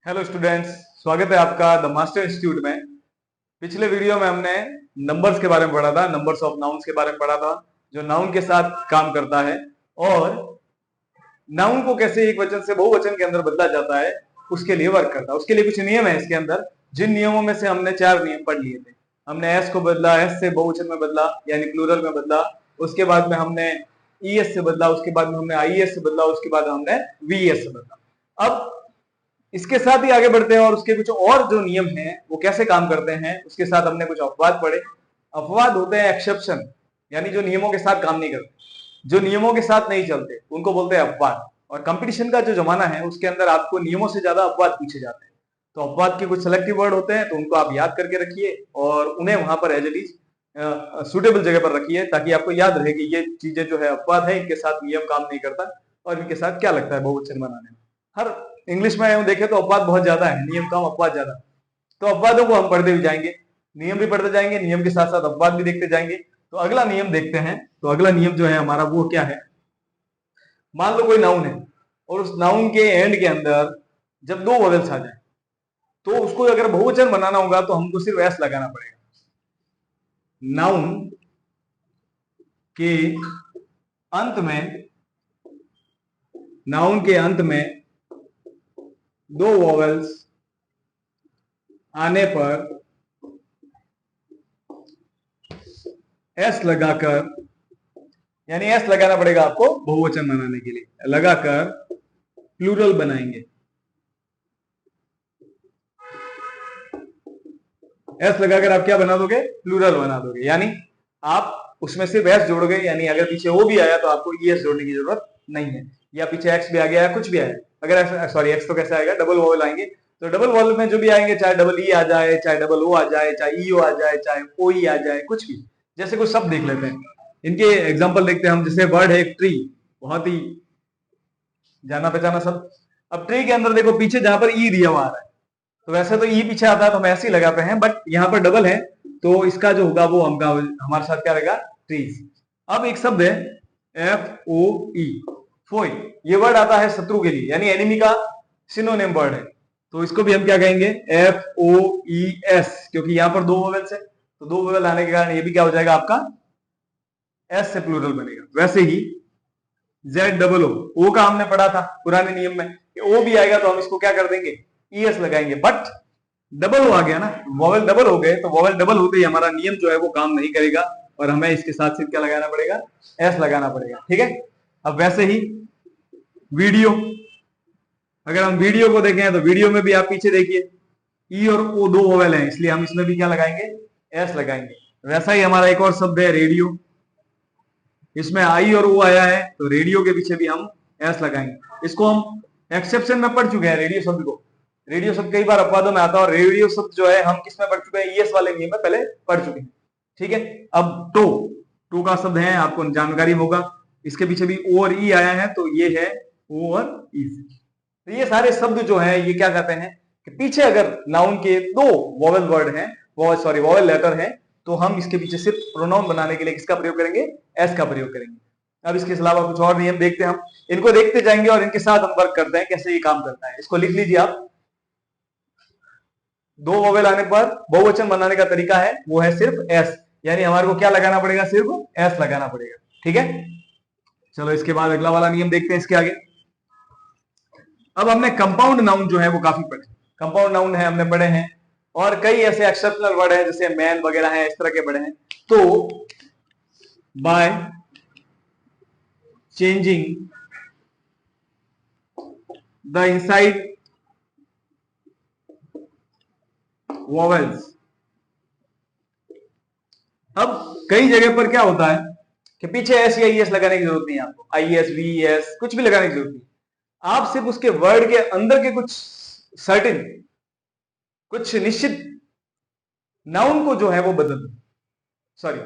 Hello students, स्वागत है आपका द मास्टर इंस्टीट्यूट में। पिछले वीडियो में हमने नंबर्स के बारे में पढ़ा था, नंबर्स ऑफ नाउन्स के बारे में पढ़ा था, जो नाउन के साथ काम करता है और नाउन को कैसे एक वचन से बहुवचन के अंदर बदला जाता है उसके लिए वर्क करता है। उसके लिए कुछ नियम है इसके अंदर, जिन नियमों में से हमने 4 नियम पढ़ लिए थे। हमने एस को बदला, एस से बहुवचन में बदला यानी प्लूरल में बदला, उसके बाद में हमने ईएस से बदला, उसके बाद में हमने आईएस से बदला, उसके बाद हमने वीएस से बदला। अब इसके साथ ही आगे बढ़ते हैं और उसके कुछ और जो नियम हैं वो कैसे काम करते हैं उसके साथ हमने कुछ अपवाद पढ़े। अपवाद होते हैं एक्सेप्शन, यानी जो नियमों के साथ काम नहीं करते, जो नियमों के साथ नहीं चलते उनको बोलते हैं अपवाद। और कंपटीशन का जो जमाना है उसके अंदर आपको नियमों से ज्यादा अपवाद पूछे जाते हैं, तो अपवाद के कुछ सेलेक्टिव वर्ड होते हैं, तो उनको आप याद करके रखिए और उन्हें वहां पर एज इट इज सुटेबल जगह पर रखिए ताकि आपको याद रहे कि ये चीजें जो है अपवाद है, इनके साथ नियम काम नहीं करता और इनके साथ क्या लगता है बहुवचन बनाने में। हर इंग्लिश में हम देखें तो अपवाद बहुत ज्यादा है, नियम कम अपवाद ज्यादा। तो अपवादों को हम पढ़ते भी जाएंगे, नियम भी पढ़ते जाएंगे, नियम के साथ साथ अपवाद भी देखते जाएंगे। तो अगला नियम देखते हैं। तो अगला नियम जो है हमारा वो क्या है, मान लो कोई नाउन है और उस नाउन के एंड के अंदर जब 2 वोवेल्स आ जाए तो उसको अगर बहुवचन बनाना होगा तो हमको सिर्फ एस लगाना पड़ेगा। नाउन के अंत में, नाउन के अंत में 2 वोवेल्स आने पर एस लगाकर, यानी एस लगाना पड़ेगा आपको बहुवचन बनाने के लिए, लगाकर प्लूरल बनाएंगे। एस लगाकर आप क्या बना दोगे, प्लूरल बना दोगे, यानी आप उसमें सिर्फ एस जोड़ोगे, यानी अगर पीछे ओ भी आया तो आपको ईएस जोड़ने की जरूरत नहीं है, या पीछे एक्स भी आ गया या कुछ भी आया, अगर सॉरी एक्स तो कैसे आएगा, डबल वोवेल आएंगे, तो डबल वोवेल में जो भी आएंगे, चाहे डबल ई आ जाए, चाहे डबल ओ आ जाए, चाहे ईओ आ जाए, चाहे ओ ई आ जाए, कुछ भी, जैसे कुछ शब्द देख लेते हैं, इनके एग्जाम्पल देखते हैं हम। जैसे वर्ड है एक ट्री, बहुत ही जाना पहचाना शब्द। अब ट्री के अंदर देखो पीछे जहां पर ई दिया हुआ आ रहा है, तो वैसे तो ई पीछे आता है तो हम ऐसे ही लगाते हैं, बट यहाँ पर डबल है तो इसका जो होगा वो हमका हमारे साथ क्या रहेगा, ट्रीज। अब एक शब्द है एफ ओ ई, फोई, ये वर्ड आता है शत्रु के लिए, यानी एनिमी का सिनोनिम वर्ड है, तो इसको भी हम क्या कहेंगे, एफ ओ ई एस, क्योंकि यहां पर 2 वोवेल्स है, तो 2 वोवेल आने के कारण ये भी क्या हो जाएगा आपका, एस से प्लूरल बनेगा। वैसे ही जेड डबल ओ का हमने पढ़ा था पुराने नियम में, ओ भी आएगा तो हम इसको क्या कर देंगे, ईएस लगाएंगे, बट डबल ओ आ गया ना, वोवेल डबल हो गए, तो वोवेल डबल होते ही हमारा नियम जो है वो काम नहीं करेगा और हमें इसके साथ सिर्फ क्या लगाना पड़ेगा, एस लगाना पड़ेगा। ठीक है। अब वैसे ही वीडियो, अगर हम वीडियो को देखें तो वीडियो में भी आप पीछे देखिए ई और ओ 2 वोवेल हैं, इसलिए हम इसमें भी क्या लगाएंगे, एस लगाएंगे। वैसा ही हमारा एक और शब्द है रेडियो, इसमें आई और ओ आया है तो रेडियो के पीछे भी हम एस लगाएंगे। इसको हम एक्सेप्शन में पढ़ चुके हैं रेडियो शब्द को, रेडियो शब्द कई बार अपवादों में आता है और रेडियो शब्द जो है हम किस में पढ़ चुके हैं, ईएस वाले नियम में पहले पढ़ चुके हैं। ठीक है। अब टू का शब्द है, आपको जानकारी होगा, इसके पीछे भी ओ और ई आया है तो ये है ओ और ई। तो ये सारे शब्द जो है ये क्या कहते हैं कि पीछे अगर नाउन के 2 वोवेल वर्ड हैं, वोवेल लेटर हैं, तो हम इसके पीछे सिर्फ प्रोनाउन बनाने के लिए किसका प्रयोग करेंगे, एस का प्रयोग करेंगे। अब इसके अलावा कुछ और नियम देखते हैं हम, इनको देखते जाएंगे और इनके साथ हम वर्क करते हैं कैसे ये काम करता है। इसको लिख लीजिए आप, 2 वोवेल आने पर बहुवचन बनाने का तरीका है वो है सिर्फ एस, यानी हमारे को क्या लगाना पड़ेगा, सिर्फ एस लगाना पड़ेगा। ठीक है। चलो इसके बाद अगला वाला नियम देखते हैं इसके आगे। अब हमने कंपाउंड नाउन जो है वो काफी पढ़े, कंपाउंड नाउन है हमने पढ़े हैं, और कई ऐसे एक्सेप्शनल वर्ड है जैसे मैन वगैरह है, इस तरह के पढ़े हैं। तो by changing the inside vowels, अब कई जगह पर क्या होता है कि पीछे एस या ईएस लगाने की जरूरत नहीं है आपको, आईएस वीएस कुछ भी लगाने की जरूरत नहीं, आप सिर्फ उसके वर्ड के अंदर के कुछ सर्टेन, कुछ निश्चित नाउन को जो है वो बदल दो, सॉरी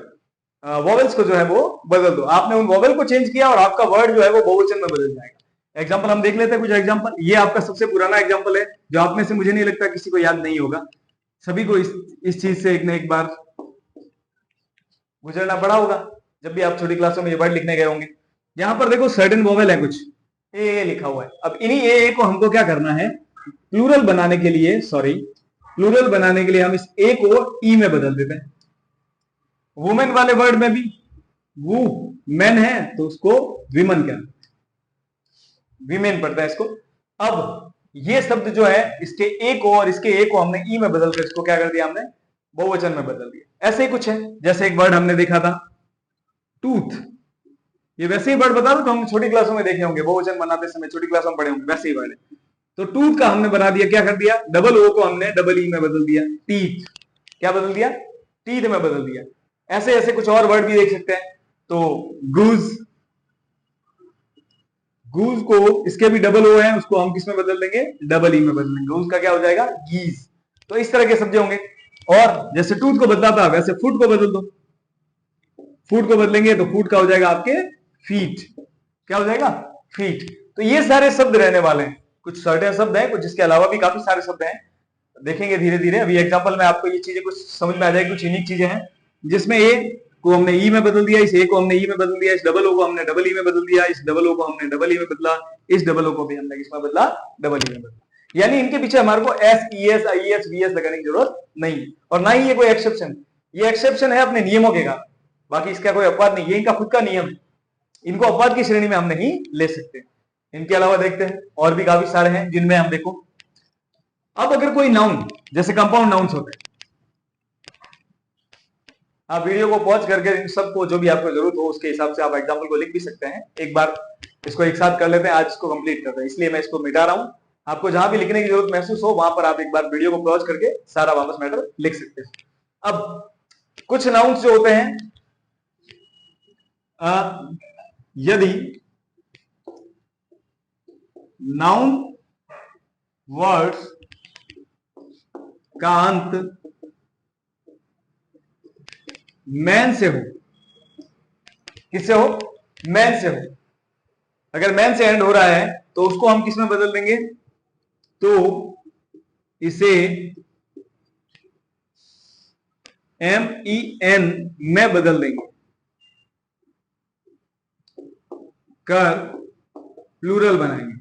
वोवेल्स को जो है वो बदल दो। आपने उन वोवेल को चेंज किया और आपका वर्ड जो है वो बहुवचन में बदल जाएगा। एग्जांपल हम देख लेते हैं कुछ एग्जांपल। ये आपका सबसे पुराना एग्जांपल है जो आप में से मुझे नहीं लगता किसी को याद नहीं होगा, सभी को इस चीज से एक ना एक बार गुजरना पड़ा होगा जब भी आप छोटी क्लासों में ये वर्ड लिखने गए होंगे। यहां पर देखो सर्टेन वोवेल है कुछ ए लिखा हुआ है, अब इन्हीं ए को हमको क्या करना है, प्लूरल बनाने के लिए, सॉरी, प्लूरल बनाने के लिए हम इस ए को ई में बदल देते हैं। वुमेन वाले वर्ड में भी वो मैन है तो उसको विमन क्या, विमेन पड़ता है इसको। अब ये शब्द जो है इसके ए को और इसके ए को हमने ई में बदल कर इसको क्या कर दिया, हमने बहुवचन में बदल दिया। ऐसे ही कुछ है, जैसे एक वर्ड हमने देखा था टूथ, ये वैसे ही वर्ड बता दो तो हम छोटी क्लासों में देखे होंगे, बहुवचन बनाते समय छोटी क्लासों में पढ़े होंगे, वैसे ही वर्ड है। तो टूथ का हमने बना दिया, क्या कर दिया, डबल ओ को हमने डबल ई में बदल दिया, टीथ, क्या बदल दिया, टीथ में बदल दिया। ऐसे ऐसे कुछ और वर्ड भी देख सकते हैं। तो गूज, गूज को इसके भी डबल ओ है, उसको हम किस में बदल देंगे, डबल ई में बदल देंगे, गूज का क्या हो जाएगा, गीज। तो इस तरह के शब्द होंगे। और जैसे टूथ को बदला था वैसे फुट को बदल दो, फुट को बदलेंगे तो फुट का हो जाएगा आपके फीट, क्या हो जाएगा, फीट। तो ये सारे शब्द रहने वाले हैं, कुछ सर्टेन शब्द हैं, कुछ इसके अलावा भी काफी सारे शब्द हैं, देखेंगे धीरे धीरे। अभी एग्जांपल में आपको ये चीजें कुछ समझ में आ जाएगी, कुछ यूनिक चीजें हैं जिसमें ए को हमने ई में बदल दिया, इस ए को हमने ई में बदल दिया, इस डबल ओ को हमने डबल ई में बदल दिया, इस डबल ओ को हमने डबल ई में बदला, इस डबल ओ को भी हमने किसमें बदला, डबल ई में बदला। यानी इनके पीछे हमारे को S, E S, I S, V S लगाने की जरूरत नहीं है, और ना ही ये कोई एक्सेप्शन, ये एक्सेप्शन है अपने नियमों के कारण, बाकी इसका कोई अपवाद नहीं, ये इनका खुद का नियम है, इनको अपवाद की श्रेणी में हम नहीं ले सकते। इनके अलावा देखते हैं और भी काफी सारे हैं जिनमें हम देखो, अब अगर कोई नाउन, जैसे कंपाउंड नाउन्स होते हैं, आप वीडियो को पॉज करके इन सबको जो भी आपको जरूरत हो उसके हिसाब से आप एग्जाम्पल को लिख भी सकते हैं। एक बार इसको एक साथ कर लेते हैं, आज इसको कंप्लीट करते हैं, इसलिए मैं इसको मिटा रहा हूं। आपको जहां भी लिखने की जरूरत महसूस हो वहां पर आप एक बार वीडियो को पॉज करके सारा वापस मैटर लिख सकते हैं। अब कुछ नाउन्स जो होते हैं, यदि नाउन वर्ड्स का अंत मैन से हो, किससे हो, मैन से हो, अगर मैन से एंड हो रहा है तो उसको हम किस में बदल देंगे, तो इसे एम ई एन में बदल देंगे, कर प्लूरल बनाएंगे।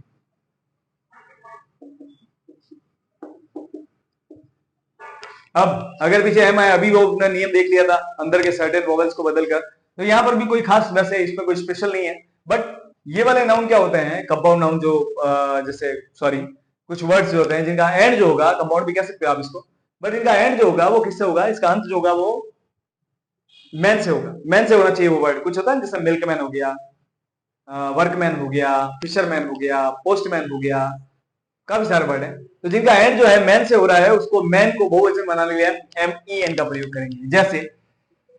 अब अगर पीछे एम आया, अभी वो अपना नियम देख लिया था अंदर के सर्टेन वोवेल्स को बदलकर, तो यहां पर भी कोई खास वैसे इसमें कोई स्पेशल नहीं है। बट ये वाले नाउन क्या होते हैं, कंपाउंड नाउन जो जैसे सॉरी कुछ वर्ड्स जो होते हैं जिनका एंड जो होगा, कंपाउंड भी कह सकते हो आप इसको, बट इनका एंड जो होगा वो किससे होगा, इसका अंत जो होगा वो मैन से होगा, मैन से होना चाहिए वो वर्ड। कुछ होता है जैसे मिल्कमैन हो गया, वर्कमैन हो गया, फिशरमैन हो गया, पोस्टमैन हो गया, काफी सारे वर्ड है। तो जिनका एंड जो है मैन से हो रहा है उसको मैन को बहुवचन बनाने के लिए एम ई एन का प्रयोग करेंगे। जैसे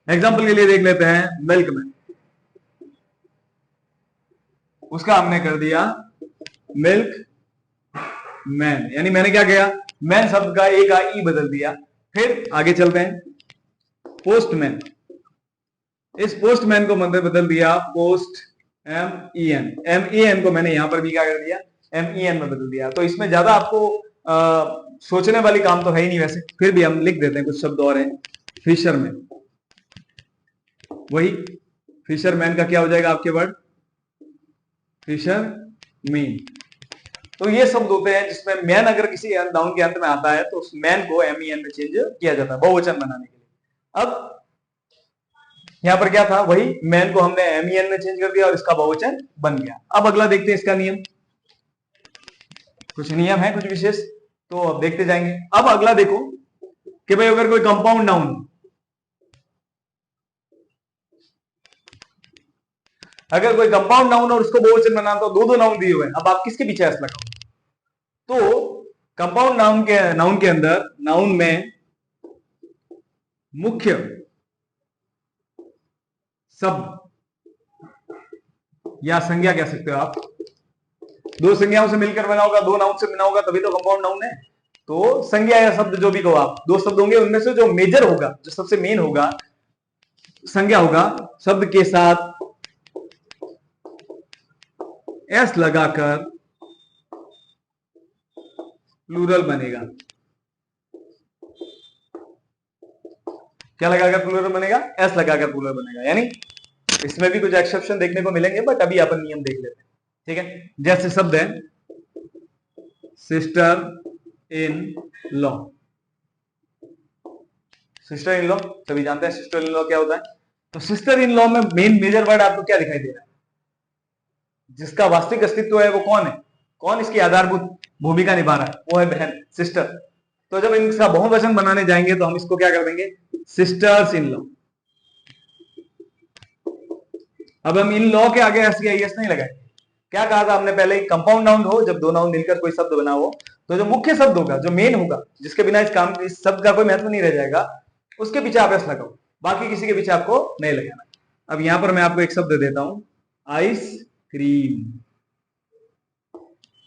एग्जांपल के लिए देख लेते हैं मिल्कमैन, उसका हमने कर दिया मिल्क मैन, यानी मैंने क्या किया, मैन शब्द का ए का ई बदल दिया। फिर आगे चलते हैं, पोस्टमैन, इस पोस्टमैन को मैंने बदल दिया post M E N, M E N को मैंने यहां पर भी क्या कर दिया, एम ई एन में बदल दिया। तो इसमें ज्यादा आपको सोचने वाली काम तो है ही नहीं वैसे, फिर भी हम लिख देते हैं, कुछ शब्द और हैं, फिशरमैन, वही फिशरमैन का क्या हो जाएगा आपके वर्ड, फिशरमैन। तो ये शब्द होते हैं जिसमें मैन अगर किसी नाउन के अंत में आता है तो उस मैन को एम ई एन में चेंज किया जाता है बहुवचन बनाने के लिए। अब यहां पर क्या था, वही मैन को हमने एम ई एन में चेंज कर दिया और इसका बहुवचन बन गया। अब अगला देखते हैं इसका नियम, कुछ नियम है कुछ विशेष, तो अब देखते जाएंगे। अब अगला देखो कि भाई अगर कोई कंपाउंड नाउन, अगर कोई कंपाउंड नाउन और उसको बहुवचन बनाना, तो दो दो नाउन दिए हुए हैं, अब आप किसके पीछे एस लगाओ। तो कंपाउंड नाउन के अंदर नाउन में मुख्य शब्द या संज्ञा कह सकते हो आप, दो संज्ञाओं से मिलकर बना होगा, दो नाउन से बना होगा, तभी तो कंपाउंड नाउन है। तो संज्ञा या शब्द जो भी कहो आप, दो शब्द होंगे, उनमें से जो मेजर होगा, जो सबसे मेन होगा, संज्ञा होगा, शब्द के साथ एस लगाकर प्लूरल बनेगा। क्या लगाकर प्लूरल बनेगा, एस लगाकर प्लूरल बनेगा। यानी इसमें भी कुछ एक्सेप्शन देखने को मिलेंगे, बट अभी अपन नियम देख लेते हैं, ठीक है। जैसे शब्द है sister, in law. Sister in law सभी जानते हैं सिस्टर इन लॉ क्या होता है। तो सिस्टर इन लॉ में मेन मेजर वर्ड आपको क्या दिखाई दे रहा है? जिसका वास्तविक अस्तित्व है वो कौन है, कौन इसकी आधारभूत भूमिका निभा रहा है, वो है बहन, सिस्टर। तो जब इनका बहुवचन बनाने जाएंगे तो हम इसको क्या कर देंगे, सिस्टर्स इन लॉ। अब हम इन लॉ के आगे एस या एस नहीं लगाएंगे। क्या कहा था हमने पहले, कंपाउंड नाउन हो, जब दो नाउन मिलकर कोई शब्द बना हो, तो जो मुख्य शब्द होगा, जो मेन होगा, जिसके बिना इस शब्द का कोई महत्व नहीं रह जाएगा, उसके पीछे आप एस लगाओ, बाकी किसी के पीछे आपको नहीं लगाना। अब यहां पर मैं आपको एक शब्द देता हूं, आइसक्रीम।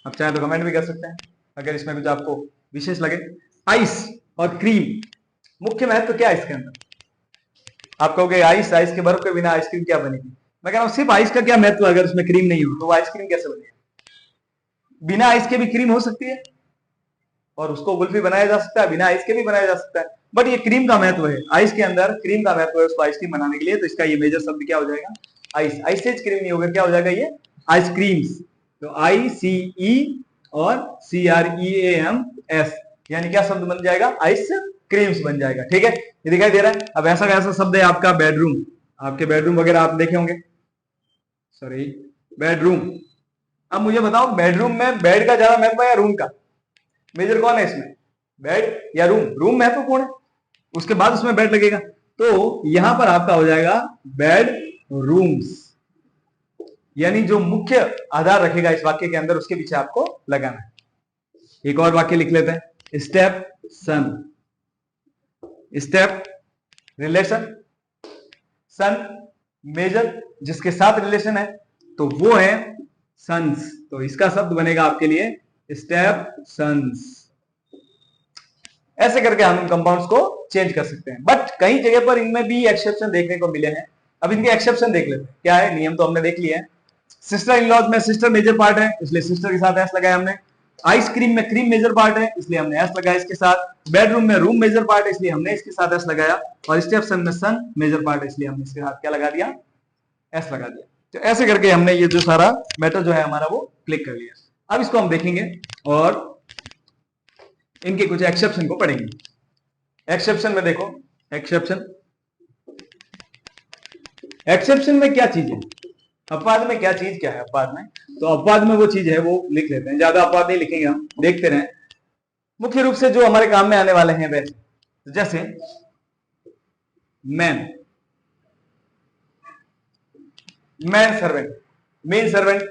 आप चाहे तो कमेंट भी कर सकते हैं अगर इसमें कुछ आपको विशेष लगे। आइस और क्रीम, मुख्य महत्व क्या है इसके अंदर? आप कहोगे आइस, आइस के बर्फ के बिना आइसक्रीम क्या बनेगी? मैं कह रहा हूं सिर्फ आइस का क्या महत्व, अगर उसमें क्रीम नहीं हो तो वो आइसक्रीम कैसे बनेगी? बिना आइस के भी क्रीम हो सकती है, और उसको कुल्फी बनाया जा सकता है, बिना आइस के भी बनाया जा सकता है, बट ये क्रीम का महत्व है, आइस के अंदर क्रीम का महत्व है उसको आइसक्रीम बनाने के लिए, तो इसका ये मेजर शब्द क्या हो जाएगा, आइस। आइस से क्रीम नहीं होगा, क्या हो जाएगा ये, आइसक्रीम्स। तो ICE और CREAMS, यानी क्या शब्द बन जाएगा, आइस क्रीम्स बन जाएगा। ठीक है, ये दिखाई दे रहा है। अब ऐसा कैसा शब्द है आपका, बेडरूम। आपके बेडरूम वगैरह आप देखे होंगे, सॉरी, बेडरूम। अब मुझे बताओ, बेडरूम में बेड का ज्यादा महत्व है या रूम का? मेजर कौन है इसमें, बेड या रूम? रूम महत्वपूर्ण है, उसके बाद उसमें बेड लगेगा। तो यहां पर आपका हो जाएगा बेड रूम्स, यानी जो मुख्य आधार रखेगा इस वाक्य के अंदर, उसके पीछे आपको लगाना है। एक और वाक्य लिख लेते हैं, स्टेप सन। स्टेप रिलेशन, सन मेजर जिसके साथ रिलेशन है, तो वो है सन्स। तो इसका शब्द बनेगा आपके लिए स्टेप सन्स। ऐसे करके हम कंपाउंड्स को चेंज कर सकते हैं, बट कई जगह पर इनमें भी एक्सेप्शन देखने को मिले हैं। अब इनके एक्सेप्शन देख लेते हैं क्या है। नियम तो हमने देख लिया है। सिस्टर इन लॉज में सिस्टर मेजर पार्ट है, इसलिए सिस्टर के साथ एस लगाया हमने। आइसक्रीम में क्रीम मेजर पार्ट है, इसलिए हमने एस लगाया इसके साथ। बेडरूम में रूम मेजर पार्ट है, इसलिए हमने इसके साथ एस लगाया। और स्टेप सन में सन मेजर पार्ट है, इसलिए हमने इसके साथ क्या लगा दिया, एस लगा दिया। तो ऐसे करके हमने ये जो सारा मैटर जो है हमारा वो क्लिक कर लिया। अब इसको हम देखेंगे और इनके कुछ एक्सेप्शन को पढ़ेंगे। एक्सेप्शन में देखो, एक्सेप्शन, एक्सेप्शन में क्या चीज है, अपवाद में क्या चीज, क्या है अपवाद में? तो अपवाद में वो चीज है वो लिख लेते हैं, ज्यादा अपवाद नहीं लिखेंगे हम, देखते रहें। मुख्य रूप से जो हमारे काम में आने वाले हैं वैसे, जैसे man, man servant, main servant.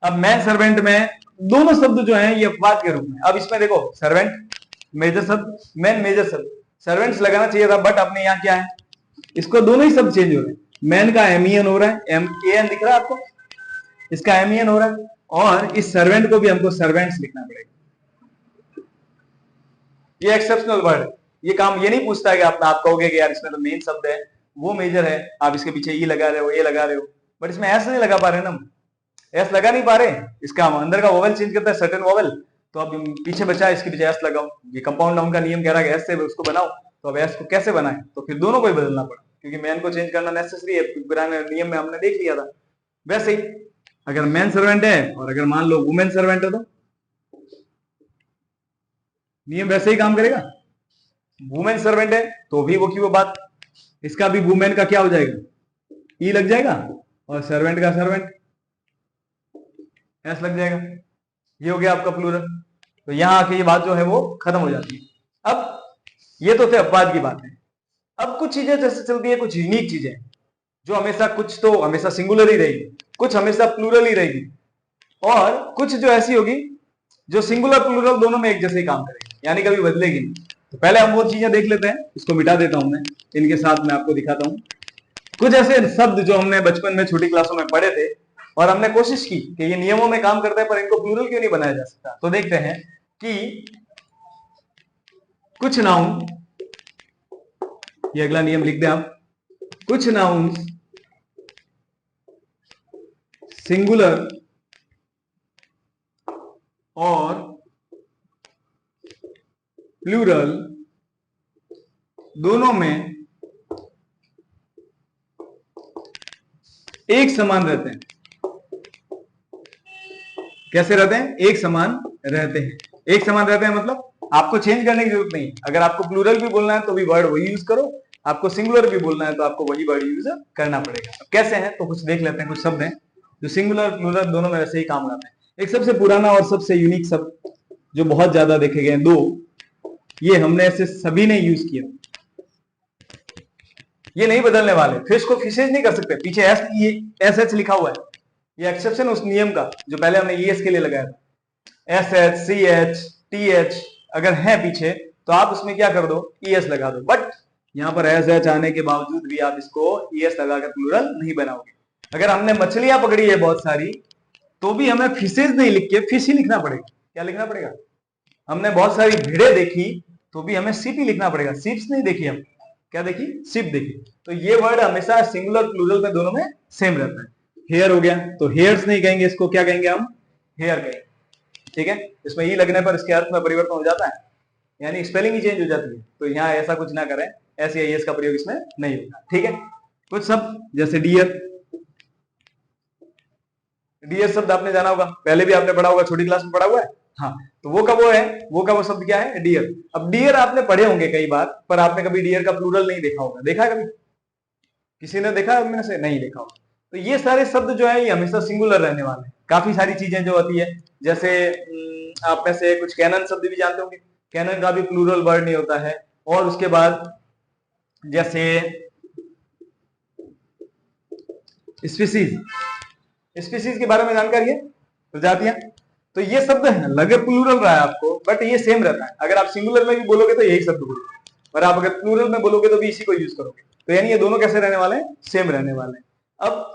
अब मैन सर्वेंट में दोनों शब्द जो हैं ये अपवाद के रूप में। अब इसमें देखो, सर्वेंट मेजर शब्द, मैन मेजर शब्द, सर्वेंट्स लगाना चाहिए था, बट अपने यहाँ क्या है, इसको दोनों ही शब्द चेंज हो रहे हैं। मैन का MEN हो रहा है, MAN दिख रहा है आपको, इसका MEN हो रहा है, और इस सर्वेंट को भी हमको सर्वेंट्स लिखना पड़ेगा। ये एक्सेप्शनल वर्ड है, ये काम ये नहीं पूछता है कि आप कहोगे कि यार इसमें तो मेन शब्द है, वो मेजर है, आप इसके पीछे ये लगा रहे हो, ये लगा रहे हो, बट इसमें ऐसा नहीं लगा पा रहे ना, एस लगा नहीं पा रहे, इसका हम अंदर का वोवेल चेंज करता है, सर्टेन वोवेल, तो अब पीछे बचा है, इसके पीछे एस लगाओ। ये कंपाउंड नाउन का नियम कह रहा है एस से उसको बनाओ, तो अब एस को कैसे बनाए, तो फिर दोनों को ही बदलना पड़ा, क्योंकि मैन को चेंज करना नेसेसरी है, पुराने नियम में हमने देख लिया था। वैसे ही अगर मैन सर्वेंट है और अगर मान लो वुमेन सर्वेंट है, तो नियम वैसे ही काम करेगा। वुमेन सर्वेंट है तो भी वो की वो बात, इसका भी वुमेन का क्या हो जाएगा, ई लग जाएगा, और सर्वेंट का सर्वेंट एस लग जाएगा। ये हो गया आपका प्लूरल। तो यहां आके ये बात जो है वो खत्म हो जाती है। अब ये तो थे अपवाद की बातें। अब कुछ चीजें जैसे चलती है, कुछ यूनिक चीजें जो हमेशा, कुछ तो हमेशा सिंगुलर ही रहेगी, कुछ हमेशा प्लूरल ही रहेगी, और कुछ जो ऐसी होगी जो सिंगुलर प्लूरल दोनों में एक जैसे ही काम करेगी, यानी कभी बदलेगी नहीं। तो पहले हम वो चीजें देख लेते हैं, इसको मिटा देता हूं मैं, इनके साथ मैं आपको दिखाता हूं कुछ ऐसे शब्द जो हमने बचपन में छोटी क्लासों में पढ़े थे, और हमने कोशिश की कि ये नियमों में काम करते हैं, पर इनको प्लूरल क्यों नहीं बनाया जा सकता। तो देखते हैं कि कुछ नाउन, ये अगला नियम लिख दें आप, कुछ नाउन सिंगुलर और प्लूरल दोनों में एक समान रहते हैं। कैसे रहते हैं, एक समान रहते हैं। एक समान रहते हैं, मतलब आपको चेंज करने की जरूरत नहीं। अगर आपको प्लूरल भी बोलना है तो भी वर्ड वही यूज करो, आपको सिंगुलर भी बोलना है तो आपको वही वर्ड यूज करना पड़ेगा। अब कैसे हैं तो कुछ देख लेते हैं। कुछ शब्द हैं जो सिंगुलर प्लूरल दोनों में वैसे ही काम आते हैं। एक सबसे पुराना और सबसे यूनिक शब्द जो बहुत ज्यादा देखे गए दो, ये हमने ऐसे सभी ने यूज किया, ये नहीं बदलने वाले। फिश को फिशेज नहीं कर सकते, पीछे एस एच लिखा हुआ है, ये एक्सेप्शन उस नियम का जो पहले हमने ईएस के लिए लगाया था। S H, C H, T H अगर है पीछे तो आप उसमें क्या कर दो, ईएस लगा दो। बट यहां पर एस एच आने के बावजूद भी आप इसको ईएस लगाकर प्लूरल नहीं बनाओगे। अगर हमने मछलियां पकड़ी है बहुत सारी, तो भी हमें फिशेज नहीं लिख के फिश ही लिखना पड़ेगा। क्या लिखना पड़ेगा? हमने बहुत सारी भेड़े देखी तो भी हमें सिप ही लिखना पड़ेगा। सिप्स नहीं देखी हम, क्या देखी? सिप देखी। तो ये वर्ड हमेशा सिंगुलर प्लूरल में दोनों में सेम रहता है। हेयर हो गया तो हेयर्स नहीं कहेंगे, इसको क्या कहेंगे हम? हेयर कहेंगे। ठीक है, इसमें ई लगने पर इसके अर्थ में परिवर्तन हो जाता है, यानी स्पेलिंग ही चेंज हो जाती है। तो यहाँ ऐसा कुछ ना करें, एस या एस का प्रयोग इसमें नहीं होगा। ठीक है, कुछ शब्द जैसे डियर, डियर शब्द आपने जाना होगा, पहले भी आपने पढ़ा होगा, छोटी क्लास में पढ़ा हुआ है। हाँ, तो वो का वो है, वो का वो शब्द क्या है? डियर। अब डियर आपने पढ़े होंगे कई बार, पर आपने कभी डियर का प्लूरल नहीं देखा होगा। देखा है कभी? किसी ने देखा है? में से नहीं देखा होगा। तो ये सारे शब्द जो है ये हमेशा सिंगुलर रहने वाले हैं। काफी सारी चीजें जो होती है, जैसे आप में से कुछ कैनन शब्द भी जानते होंगे, कैनन का भी प्लूरल वर्ड नहीं होता है। और उसके बाद जैसे स्पीसीज, स्पीसीज के बारे में जानकारी है, प्रजातियां। तो ये शब्द है, लगे प्लूरल रहा है आपको, बट ये सेम रहता है। अगर आप सिंगुलर में भी बोलोगे तो यही शब्द बोलोगे, और आप अगर प्लूरल में बोलोगे तो भी इसी को यूज करोगे। तो यानी ये दोनों कैसे रहने वाले हैं? सेम रहने वाले हैं। अब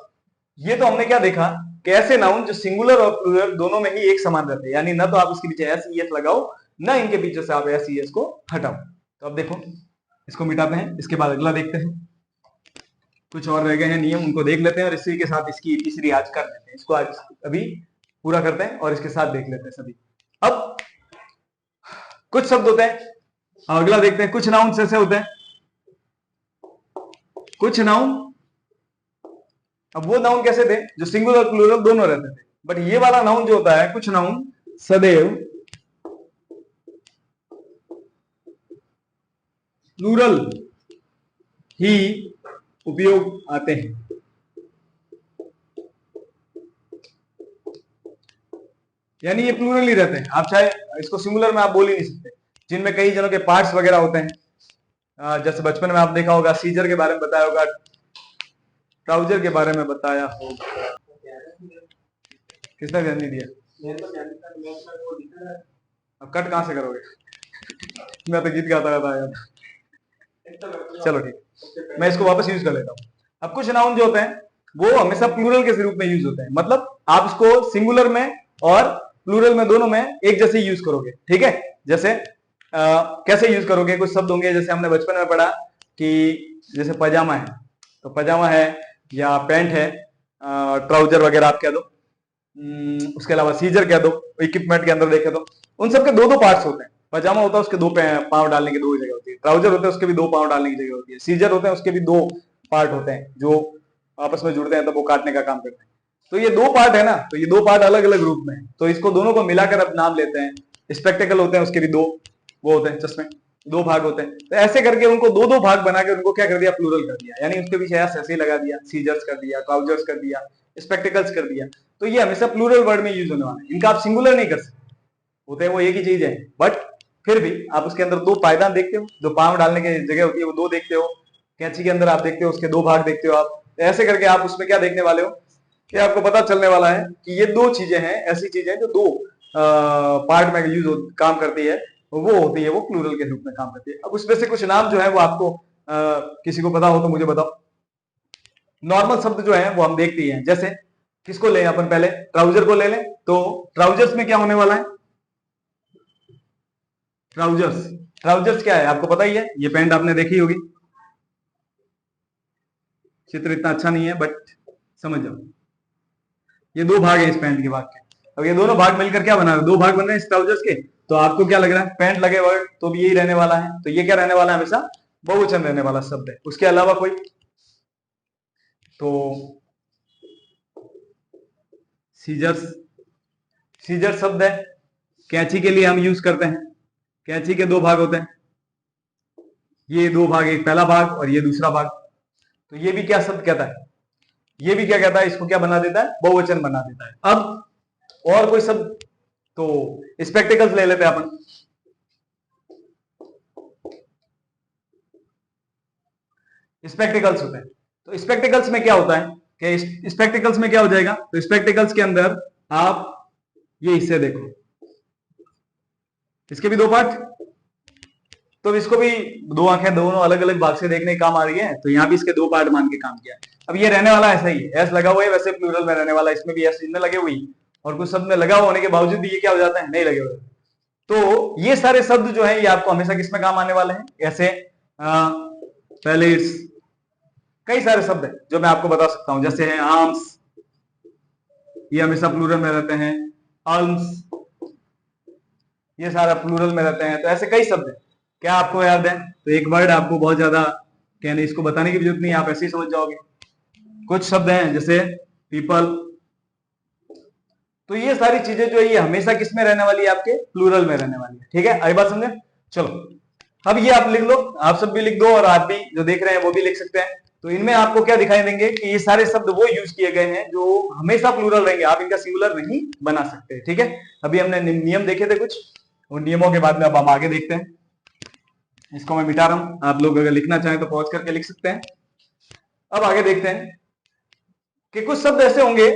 ये तो हमने क्या देखा, कैसे नाउन जो सिंगुलर और प्लूरल दोनों में ही एक समान रहते हैं, यानी ना तो आप इसके पीछे एस ई एस लगाओ, ना इनके पीछे से आप एस ई एस को हटाओ। तो अब देखो, इसको मिटाते हैं, इसके बाद अगला देखते हैं। कुछ और रह गए हैं नियम, उनको देख लेते हैं, और इसी के साथ इसकी तीसरी आज कर लेते हैं। इसको आज अभी पूरा करते हैं और इसके साथ देख लेते हैं सभी। अब कुछ शब्द होते हैं, अगला देखते हैं। कुछ नाउन ऐसे होते हैं, कुछ नाउन, अब वो नाउन कैसे थे जो सिंगुलर और प्लूरल दोनों रहते थे। बट ये वाला नाउन जो होता है, कुछ नाउन सदैव प्लूरल ही उपयोग आते हैं। यानी ये प्लूरल ही रहते हैं, आप चाहे इसको सिंगुलर में आप बोल ही नहीं सकते। जिनमें कई जनों के पार्ट्स वगैरह होते हैं, जैसे बचपन में आप देखा होगा, सीजर के बारे में बताया होगा, ट्राउजर के बारे में बताया होगा। किसने ध्यान नहीं दिया? अब कट कहां से करोगे? मैं तो गीत गाता रहता है। चलो ठीक, मैं इसको वापस यूज कर लेता हूँ। अब कुछ नाउन जो होते हैं वो हमेशा प्लूरल के रूप में यूज होते हैं, मतलब आप इसको सिंगुलर में और प्लूरल में दोनों में एक जैसे यूज करोगे। ठीक है, जैसे कैसे यूज करोगे? कुछ शब्द होंगे जैसे हमने बचपन में पढ़ा कि जैसे पजामा है, तो पजामा है, या पैंट है, ट्राउजर वगैरह आप कह दो। उसके अलावा सीजर कह दो, इक्विपमेंट के अंदर देखे तो उन सबके दो दो पार्ट्स होते हैं। पजामा होता है उसके दो पांव डालने की दो जगह होती है, ट्राउजर होते हैं उसके भी दो पांव डालने की जगह होती है, सीजर होते हैं उसके भी दो पार्ट होते हैं जो आपस में जुड़ते हैं तो वो काटने का काम करते हैं। तो ये दो पार्ट है ना, तो ये दो पार्ट अलग अलग रूप में है, तो इसको दोनों को मिलाकर अब नाम लेते हैं। स्पेक्टेकल होते हैं, उसके भी दो वो होते हैं, चश्मे, दो भाग होते हैं। तो ऐसे करके उनको दो दो भाग बना के उनको क्या कर दिया? प्लूरल कर दिया, यानी उसके पीछे ऐसे लगा दिया, सीजर्स कर दिया, ट्राउजर्स कर दिया, स्पेक्टिकल्स कर दिया। तो ये हमेशा प्लूरल वर्ड में यूज होने वाला है, इनका आप सिंगुलर नहीं कर सकते, होते हैं वो एक ही चीज है, बट फिर भी आप उसके अंदर दो पायदान देखते हो, जो पांव डालने की जगह होती है वो दो देखते हो, कैंची के अंदर आप देखते हो उसके दो भाग देखते हो आप। ऐसे करके आप उसमें क्या देखने वाले हो कि आपको पता चलने वाला है कि ये दो चीजें हैं, ऐसी चीजें जो दो पार्ट में यूज काम करती है, वो होती है, वो प्लूरल के रूप में काम करती है। अब उसमें से कुछ नाम जो है वो आपको किसी को पता हो तो मुझे बताओ। नॉर्मल शब्द जो है वो हम देखते ही हैं, जैसे किसको लें अपन? पहले ट्राउजर को ले लें, तो ट्राउजर्स में क्या होने वाला है? ट्राउजर्स, ट्राउजर्स क्या है आपको पता ही है, ये पैंट आपने देखी होगी। चित्र इतना अच्छा नहीं है बट समझ जाओ, ये दो भाग है इस पैंट के भाग के। अब ये दोनों भाग मिलकर क्या बना रहे? दो भाग बन रहे हैं इस ट्राउजर्स के। तो आपको क्या लग रहा है? पैंट लगे वर्ड तो भी यही रहने वाला है, तो ये क्या रहने वाला है? हमेशा बहुवचन रहने वाला शब्द है। उसके अलावा कोई? तो सीजर्स, सीजर शब्द है, कैंची के लिए हम यूज करते हैं। कैंची के दो भाग होते हैं, ये दो भाग, एक पहला भाग और ये दूसरा भाग। तो ये भी क्या शब्द कहता है, ये भी क्या कहता है, इसको क्या बना देता है, बहुवचन बना देता है। अब और कोई शब्द, तो स्पेक्टिकल्स ले लेते हैं अपन। स्पेक्टिकल्स होते हैं, तो स्पेक्टिकल्स में क्या होता है कि स्पेक्टिकल्स में क्या हो जाएगा, तो स्पेक्टिकल्स के अंदर आप ये हिस्से देखो, इसके भी दो पार्ट, तो इसको भी दो आंखें दोनों अलग अलग भाग से देखने काम आ रही है, तो यहां भी इसके दो पार्ट मान के काम किया। अब ये रहने वाला ऐसा ही, एस लगा हुआ है, वैसे प्लूरल में रहने वाला, इसमें भी एस इनमें लगे हुई, और कुछ शब्द में लगा होने के बावजूद भी ये क्या हो जाता है, नहीं लगे हुए। तो ये सारे शब्द जो है ये आपको हमेशा किसमें काम आने वाले हैं, ऐसे पहले कई सारे शब्द हैं जो मैं आपको बता सकता हूं, जैसे है आर्म्स, ये हमेशा प्लूरल में रहते हैं, आर्म्स, ये सारा प्लूरल में रहते हैं। तो ऐसे कई शब्द हैं, क्या आपको याद है, तो एक वर्ड आपको बहुत ज्यादा कहने इसको बताने की जरूरत नहीं, आप ऐसे ही समझ जाओगे। कुछ शब्द हैं जैसे पीपल, तो ये सारी चीजें जो है ये हमेशा किस में रहने वाली है, आपके प्लूरल में रहने वाली है। ठीक है, आई बात समझे। चलो अब ये आप लिख लो, आप सब भी लिख दो, और आप भी जो देख रहे हैं वो भी लिख सकते हैं। तो इनमें आपको क्या दिखाई देंगे कि ये सारे शब्द वो यूज किए गए हैं जो हमेशा प्लूरल रहेंगे, आप इनका सिंगुलर नहीं बना सकते। ठीक है, अभी हमने नियम देखे थे कुछ, उन नियमों के बाद में अब हम आगे देखते हैं। इसको मैं मिटा रहा हूं, आप लोग अगर लिखना चाहें तो पॉज करके लिख सकते हैं। अब आगे देखते हैं कि कुछ शब्द ऐसे होंगे,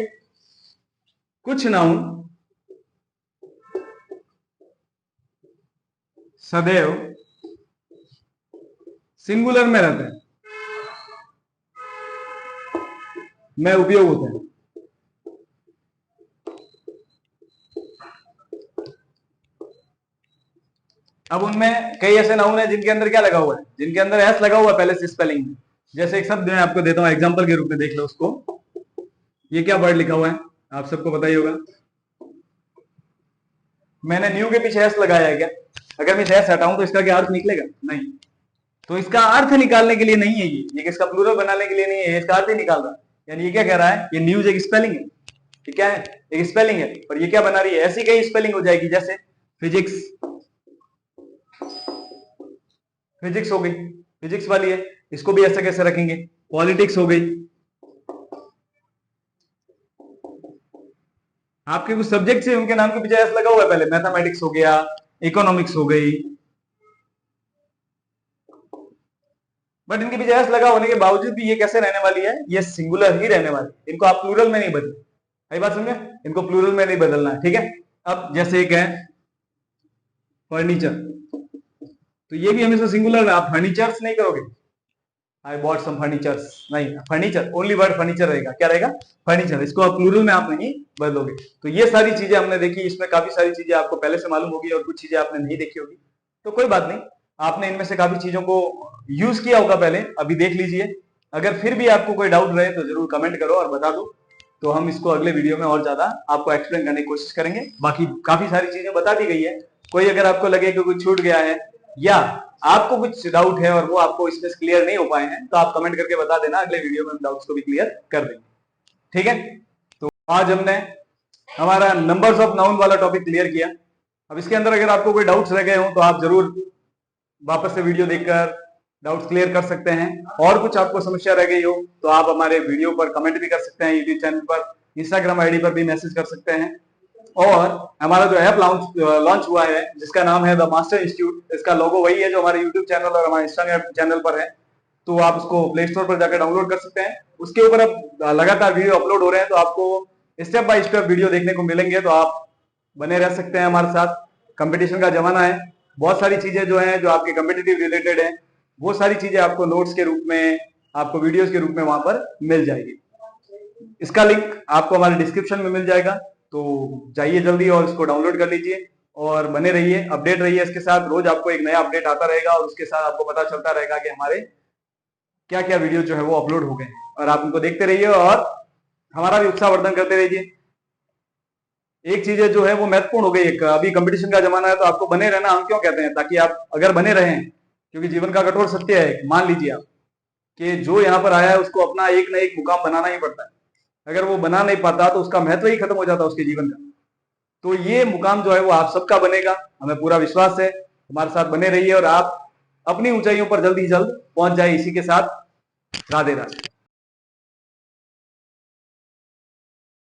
कुछ नाउन सदैव सिंगुलर में रहते हैं, में उपयोग होते हैं। अब उनमें कई ऐसे नाउन है जिनके अंदर क्या लगा हुआ है, जिनके अंदर एस लगा हुआ है पहले से स्पेलिंग में। जैसे एक शब्द मैं आपको देता हूं एग्जांपल के रूप में, देख लो उसको। ये क्या वर्ड लिखा हुआ है, आप सबको पता ही होगा। मैंने न्यू के पीछे एस लगाया है क्या, अगर मैं एस हटाऊं तो इसका क्या अर्थ निकलेगा, नहीं। तो इसका अर्थ निकालने के लिए नहीं है, ये किसका प्लूरल बनाने के लिए नहीं है, इसका अर्थ ही निकाल रहा है। यानी ये क्या कह रहा है, ये न्यूज एक स्पेलिंग है, ये क्या है, एक स्पेलिंग है, और ये क्या बना रही है, ऐसी कई स्पेलिंग हो जाएगी, जैसे फिजिक्स, फिजिक्स हो गई, फिजिक्स वाली है, इसको भी ऐसे कैसे रखेंगे, पॉलिटिक्स हो गई। आपके कुछ सब्जेक्ट है उनके नाम के पीछे एस लगा हुआ है पहले, मैथमेटिक्स हो गया, इकोनॉमिक्स हो गई, बट इनके पीछे एस लगा होने के बावजूद भी ये कैसे रहने वाली है, ये सिंगुलर ही रहने वाली है। इनको आप प्लूरल में नहीं बदल, सही बात समझे, इनको प्लूरल में नहीं बदलना है। ठीक है, अब जैसे एक है फर्नीचर, तो ये भी हमेशा सिंगुलर है, आप फर्नीचर्स नहीं करोगे, आई बॉट सम फर्नीचर्स, नहीं, फर्नीचर, ओनली वर्ड फर्नीचर रहेगा, क्या रहेगा, फर्नीचर, इसको आप प्लूरल में आप नहीं बदलोगे। तो ये सारी चीजें हमने देखी, इसमें काफी सारी चीजें आपको पहले से मालूम होगी और कुछ चीजें आपने नहीं देखी होगी, तो कोई बात नहीं, आपने इनमें से काफी चीजों को यूज किया होगा पहले, अभी देख लीजिए। अगर फिर भी आपको कोई डाउट रहे तो जरूर कमेंट करो और बता दो, तो हम इसको अगले वीडियो में और ज्यादा आपको एक्सप्लेन करने की कोशिश करेंगे। बाकी काफी सारी चीजें बता दी गई है, कोई अगर आपको लगे कि कुछ छूट गया है या आपको कुछ डाउट है और वो आपको इसमें क्लियर नहीं हो पाए हैं, तो आप कमेंट करके बता देना, अगले वीडियो में हम डाउट्स को भी क्लियर कर देंगे। ठीक है, तो आज हमने हमारा नंबर्स ऑफ नाउन वाला टॉपिक क्लियर किया। अब इसके अंदर अगर आपको कोई डाउट्स रह गए हो तो आप जरूर वापस से वीडियो देखकर डाउट्स क्लियर कर सकते हैं, और कुछ आपको समस्या रह गई हो तो आप हमारे वीडियो पर कमेंट भी कर सकते हैं, यूट्यूब चैनल पर, इंस्टाग्राम आईडी पर भी मैसेज कर सकते हैं। और हमारा जो ऐप लॉन्च हुआ है जिसका नाम है द मास्टर इंस्टीट्यूट, इसका लोगो वही है जो हमारे यूट्यूब चैनल और हमारे इंस्टाग्राम चैनल पर है, तो आप उसको प्ले स्टोर पर जाकर डाउनलोड कर सकते हैं। उसके ऊपर अब लगातार वीडियो अपलोड हो रहे हैं, तो आपको स्टेप बाय स्टेप वीडियो देखने को मिलेंगे, तो आप बने रह सकते हैं हमारे साथ। कंपटीशन का जमाना है, बहुत सारी चीजें जो है जो आपके कम्पिटिटिव रिलेटेड है, वो सारी चीजें आपको नोट्स के रूप में, आपको वीडियोस के रूप में वहां पर मिल जाएगी। इसका लिंक आपको हमारे डिस्क्रिप्शन में मिल जाएगा, तो जाइए जल्दी और इसको डाउनलोड कर लीजिए और बने रहिए, अपडेट रहिए इसके साथ। रोज आपको एक नया अपडेट आता रहेगा और उसके साथ आपको पता चलता रहेगा कि हमारे क्या क्या वीडियो जो है वो अपलोड हो गए हैं, और आप उनको देखते रहिए और हमारा भी उत्साहवर्धन करते रहिए। एक चीज जो है वो महत्वपूर्ण हो गई, एक अभी कंपटीशन का जमाना है, तो आपको बने रहना हम क्यों कहते हैं, ताकि आप अगर बने रहें, क्योंकि जीवन का कठोर सत्य है, मान लीजिए आप कि जो यहाँ पर आया है उसको अपना एक ना एक मुकाम बनाना ही पड़ता है, अगर वो बना नहीं पाता तो उसका महत्व ही खत्म हो जाता है उसके जीवन का। तो ये मुकाम जो है वो आप सबका बनेगा, हमें पूरा विश्वास है। हमारे साथ बने रहिए और आप अपनी ऊंचाइयों पर जल्द ही जल्द पहुंच जाए। इसी के साथ राधे राधे।